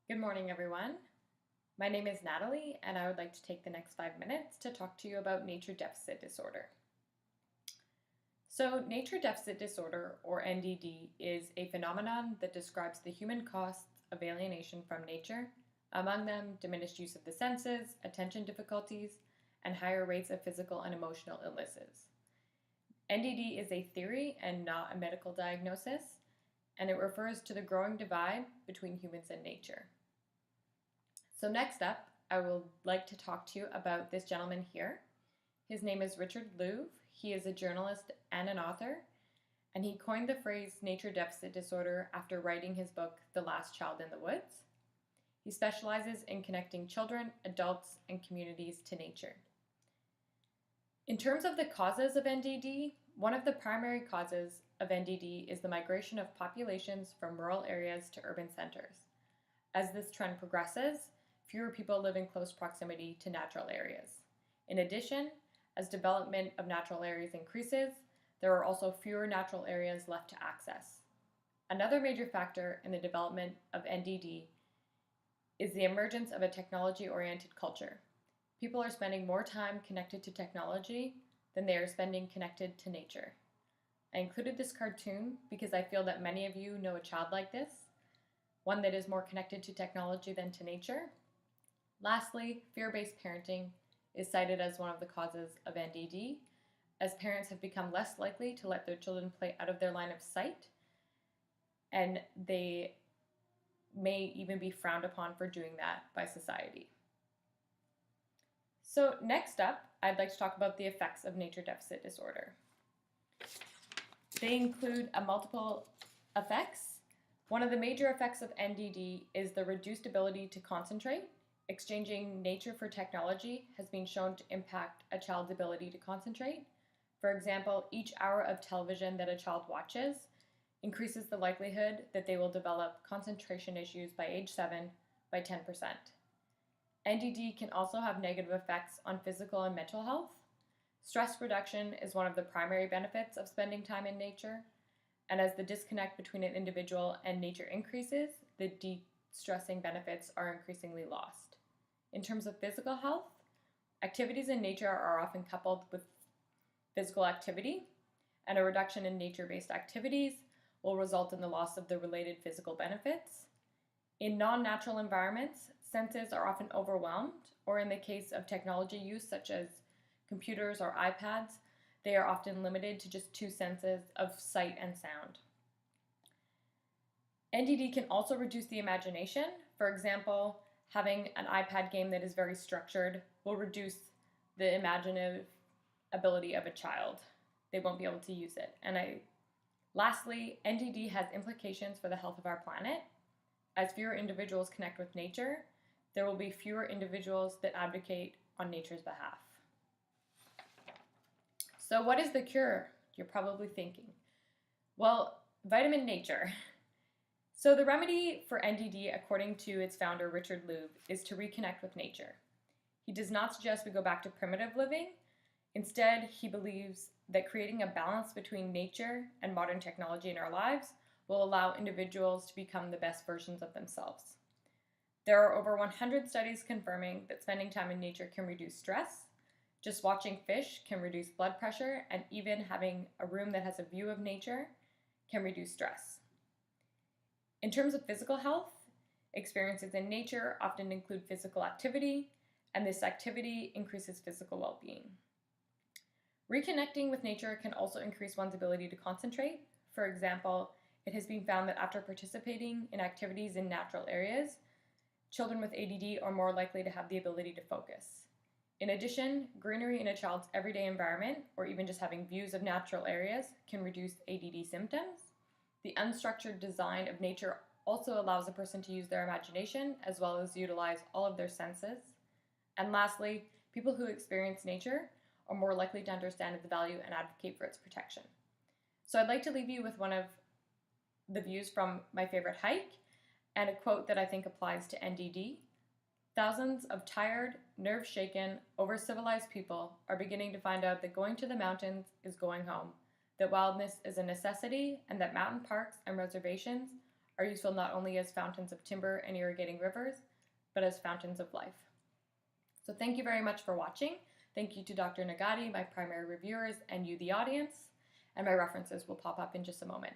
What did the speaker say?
Good morning, everyone. My name is Natalie, and I would like to take the next 5 minutes to talk to you about nature deficit disorder. So, nature deficit disorder, or NDD, is a phenomenon that describes the human costs of alienation from nature, among them diminished use of the senses, attention difficulties, and higher rates of physical and emotional illnesses. NDD is a theory and not a medical diagnosis, and it refers to the growing divide between humans and nature. So next up, I would like to talk to you about this gentleman here. His name is Richard Louv. He is a journalist and an author, and he coined the phrase nature deficit disorder after writing his book, The Last Child in the Woods. He specializes in connecting children, adults, and communities to nature. In terms of the causes of NDD, one of the primary causes of NDD is the migration of populations from rural areas to urban centers. As this trend progresses, fewer people live in close proximity to natural areas. In addition, as development of natural areas increases, there are also fewer natural areas left to access. Another major factor in the development of NDD is the emergence of a technology-oriented culture. People are spending more time connected to technology than they are spending connected to nature. I included this cartoon because I feel that many of you know a child like this, one that is more connected to technology than to nature. Lastly, fear-based parenting is cited as one of the causes of NDD, as parents have become less likely to let their children play out of their line of sight, and they may even be frowned upon for doing that by society. So next up, I'd like to talk about the effects of nature deficit disorder. They include multiple effects. One of the major effects of NDD is the reduced ability to concentrate. Exchanging nature for technology has been shown to impact a child's ability to concentrate. For example, each hour of television that a child watches increases the likelihood that they will develop concentration issues by age 7 by 10%. NDD can also have negative effects on physical and mental health. Stress reduction is one of the primary benefits of spending time in nature, and as the disconnect between an individual and nature increases, the de-stressing benefits are increasingly lost. In terms of physical health, activities in nature are often coupled with physical activity, and a reduction in nature-based activities will result in the loss of the related physical benefits. In non-natural environments, senses are often overwhelmed, or in the case of technology use such as computers or iPads, they are often limited to just 2 senses of sight and sound. NDD can also reduce the imagination. For example, having an iPad game that is very structured will reduce the imaginative ability of a child. They won't be able to use it. Lastly, NDD has implications for the health of our planet. As fewer individuals connect with nature, there will be fewer individuals that advocate on nature's behalf. So what is the cure? You're probably thinking. Well, vitamin nature. So the remedy for NDD, according to its founder, Richard Louv, is to reconnect with nature. He does not suggest we go back to primitive living. Instead, he believes that creating a balance between nature and modern technology in our lives will allow individuals to become the best versions of themselves. There are over 100 studies confirming that spending time in nature can reduce stress. Just watching fish can reduce blood pressure, and even having a room that has a view of nature can reduce stress. In terms of physical health, experiences in nature often include physical activity, and this activity increases physical well-being. Reconnecting with nature can also increase one's ability to concentrate. For example, it has been found that after participating in activities in natural areas, children with ADD are more likely to have the ability to focus. In addition, greenery in a child's everyday environment, or even just having views of natural areas, can reduce ADD symptoms. The unstructured design of nature also allows a person to use their imagination as well as utilize all of their senses. And lastly, people who experience nature are more likely to understand the value and advocate for its protection. So I'd like to leave you with one of the views from my favorite hike and a quote that I think applies to NDD. Thousands of tired, nerve-shaken, over-civilized people are beginning to find out that going to the mountains is going home, that wildness is a necessity, and that mountain parks and reservations are useful not only as fountains of timber and irrigating rivers, but as fountains of life. So thank you very much for watching. Thank you to Dr. Nagati, my primary reviewers, and you, the audience, and my references will pop up in just a moment.